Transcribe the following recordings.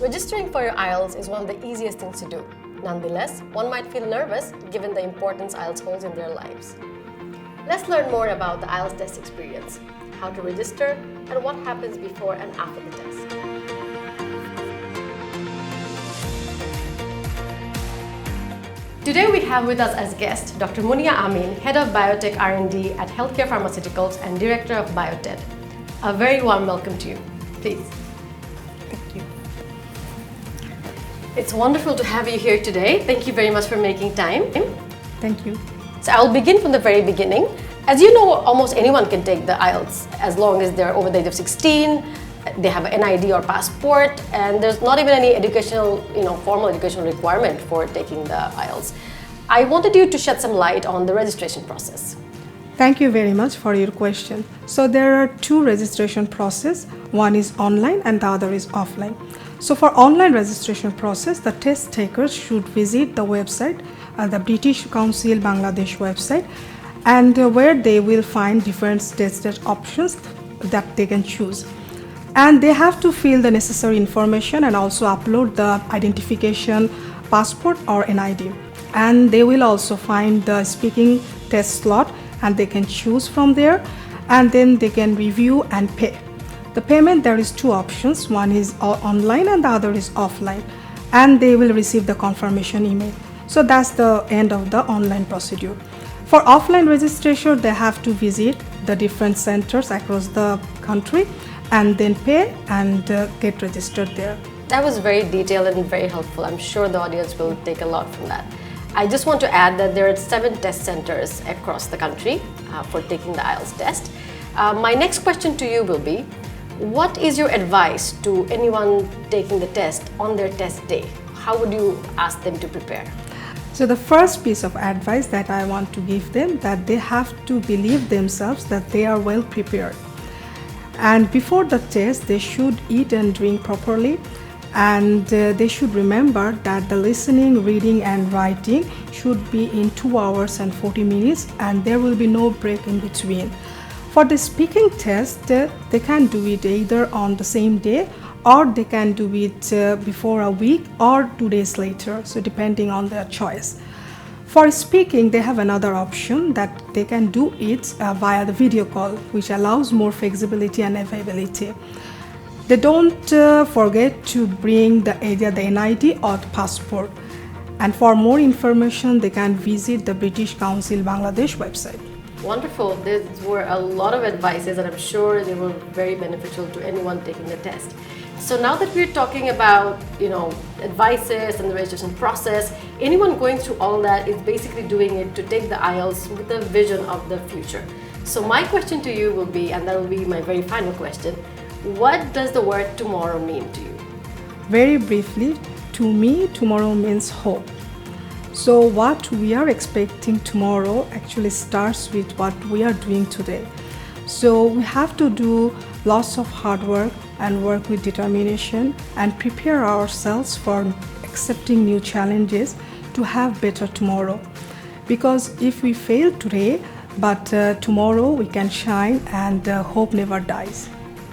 Registering for your IELTS is one of the easiest things to do. Nonetheless, one might feel nervous given the importance IELTS holds in their lives. Let's learn more about the IELTS test experience, how to register, and what happens before and after the test. Today we have with us as guest Dr. Munia Amin, Head of Biotech R&D at Healthcare Pharmaceuticals and Director of Biotech. A very warm welcome to you. Please. Thank you. It's wonderful to have you here today. Thank you very much for making time. Thank you. So I'll begin from the very beginning. As you know, almost anyone can take the IELTS as long as they're over the age of 16, they have an ID or passport, and there's not even any educational, formal educational requirement for taking the IELTS. I wanted you to shed some light on the registration process. Thank you very much for your question. So there are two registration process. One is online and the other is offline. So for online registration process, the test takers should visit the website, the British Council Bangladesh website, and where they will find different tested options that they can choose. And they have to fill the necessary information and also upload the identification, passport or NID. And they will also find the speaking test slot and they can choose from there, and then they can review and pay. The payment, there is two options. One is online and the other is offline, and they will receive the confirmation email. So that's the end of the online procedure. For offline registration, they have to visit the different centers across the country and then pay and get registered there. That was very detailed and very helpful. I'm sure the audience will take a lot from that. I just want to add that there are 7 test centers across the country for taking the IELTS test. My next question to you will be, what is your advice to anyone taking the test on their test day? How would you ask them to prepare? So the first piece of advice that I want to give them, that they have to believe themselves that they are well prepared. And before the test, they should eat and drink properly, and they should remember that the listening, reading and writing should be in 2 hours and 40 minutes, and there will be no break in between. For the speaking test, they can do it either on the same day or they can do it before a week or 2 days later, so depending on their choice. For speaking, they have another option that they can do it via the video call, which allows more flexibility and availability. They don't forget to bring either the NID or the passport. And for more information, they can visit the British Council Bangladesh website. Wonderful. There were a lot of advices and I'm sure they were very beneficial to anyone taking the test. So now that we're talking about, advices and the registration process, anyone going through all that is basically doing it to take the IELTS with a vision of the future. So my question to you will be, and that will be my very final question, what does the word tomorrow mean to you? Very briefly, to me, tomorrow means hope. So what we are expecting tomorrow actually starts with what we are doing today. So we have to do lots of hard work and work with determination and prepare ourselves for accepting new challenges to have better tomorrow. Because if we fail today, but tomorrow we can shine, and hope never dies.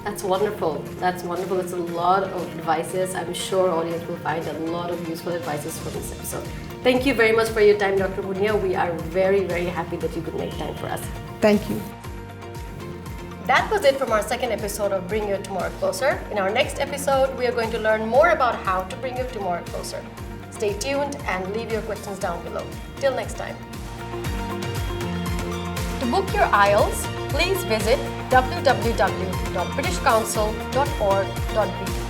That's wonderful. That's wonderful. It's a lot of advices. I'm sure audience will find a lot of useful advices from this episode. Thank you very much for your time, Dr. Munia. We are very, very happy that you could make time for us. Thank you. That was it from our second episode of Bring Your Tomorrow Closer. In our next episode, we are going to learn more about how to bring your tomorrow closer. Stay tuned and leave your questions down below. Till next time. To book your IELTS, please visit www.britishcouncil.org.bt.